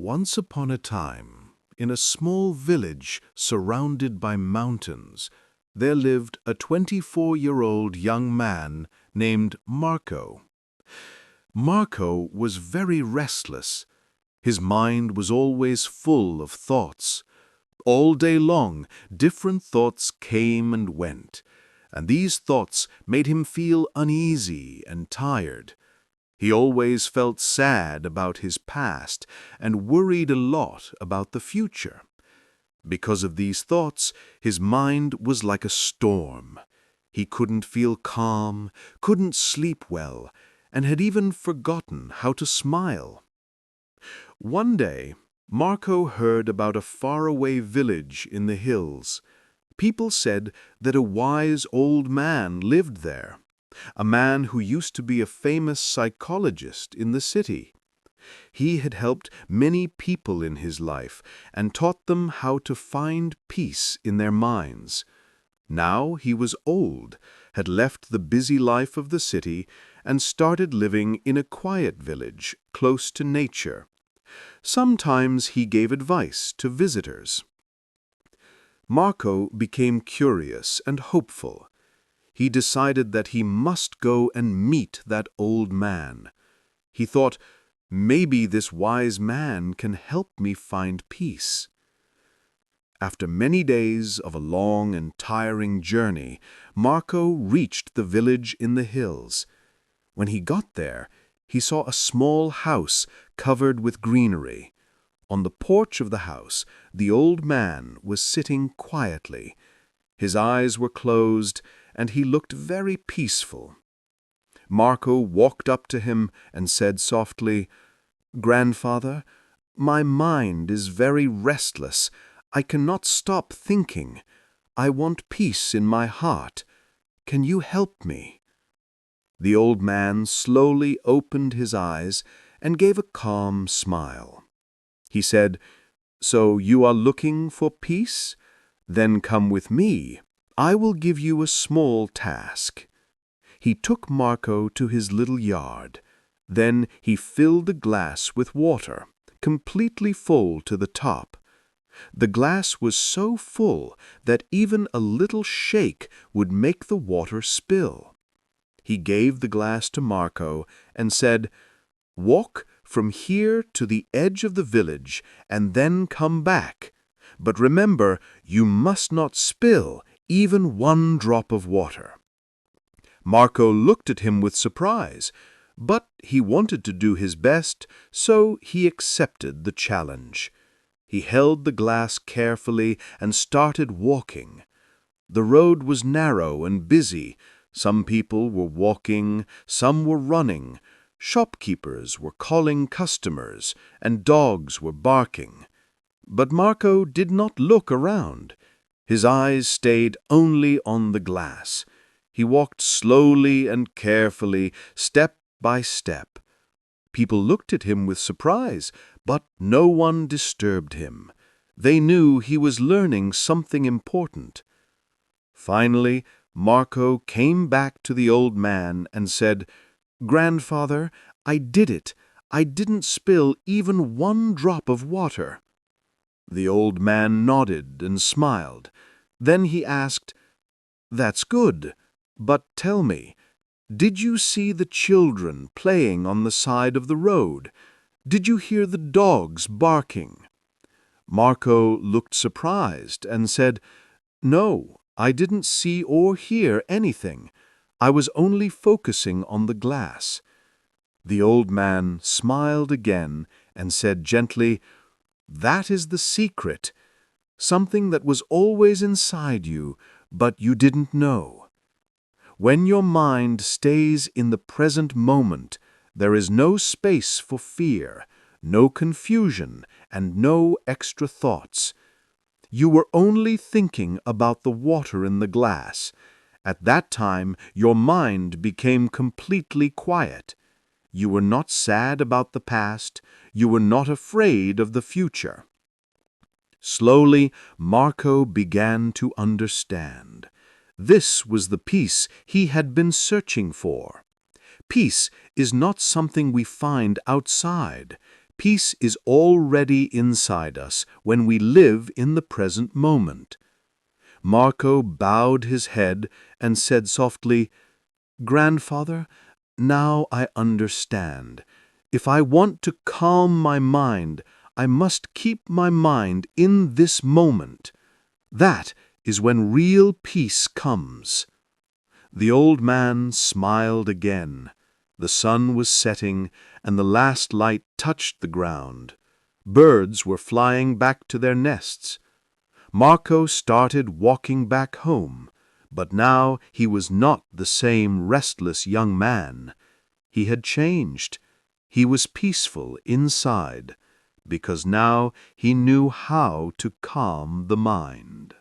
Once upon a time, in a small village surrounded by mountains, there lived a 24-year-old young man named Marco. Marco was very restless. His mind was always full of thoughts. All day long, different thoughts came and went, and these thoughts made him feel uneasy and tired. He always felt sad about his past and worried a lot about the future. Because of these thoughts, his mind was like a storm. He couldn't feel calm, couldn't sleep well, and had even forgotten how to smile. One day, Marco heard about a faraway village in the hills. People said that a wise old man lived there, a man who used to be a famous psychologist in the city. He had helped many people in his life and taught them how to find peace in their minds. Now he was old, had left the busy life of the city, and started living in a quiet village close to nature. Sometimes he gave advice to visitors. Marco became curious and hopeful. He decided that he must go and meet that old man. He thought, maybe this wise man can help me find peace. After many days of a long and tiring journey, Marco reached the village in the hills. When he got there, he saw a small house covered with greenery. On the porch of the house, the old man was sitting quietly. His eyes were closed, and he looked very peaceful. Marco walked up to him and said softly, "Grandfather, my mind is very restless. I cannot stop thinking. I want peace in my heart. Can you help me?" The old man slowly opened his eyes and gave a calm smile. He said, "So you are looking for peace? Then come with me. I will give you a small task." He took Marco to his little yard. Then he filled the glass with water, completely full to the top. The glass was so full that even a little shake would make the water spill. He gave the glass to Marco and said, "Walk from here to the edge of the village and then come back. But remember, you must not spill even one drop of water." Marco looked at him with surprise, but he wanted to do his best, so he accepted the challenge. He held the glass carefully and started walking. The road was narrow and busy. Some people were walking, some were running. Shopkeepers were calling customers, and dogs were barking. But Marco did not look around. His eyes stayed only on the glass. He walked slowly and carefully, step by step. People looked at him with surprise, but no one disturbed him. They knew he was learning something important. Finally, Marco came back to the old man and said, "Grandfather, I did it. I didn't spill even one drop of water." The old man nodded and smiled. Then he asked, "That's good, but tell me, did you see the children playing on the side of the road? Did you hear the dogs barking?" Marco looked surprised and said, "No, I didn't see or hear anything. I was only focusing on the glass." The old man smiled again and said gently, "That is the secret, something that was always inside you, but you didn't know. When your mind stays in the present moment, there is no space for fear, no confusion, and no extra thoughts. You were only thinking about the water in the glass. At that time, your mind became completely quiet. You were not sad about the past. You were not afraid of the future." Slowly, Marco began to understand. This was the peace he had been searching for. Peace is not something we find outside. Peace is already inside us when we live in the present moment. Marco bowed his head and said softly, "Grandfather, now I understand. If I want to calm my mind, I must keep my mind in this moment. That is when real peace comes." The old man smiled again. The sun was setting, and the last light touched the ground. Birds were flying back to their nests. Marco started walking back home, but now he was not the same restless young man. He had changed. He was peaceful inside, because now he knew how to calm the mind.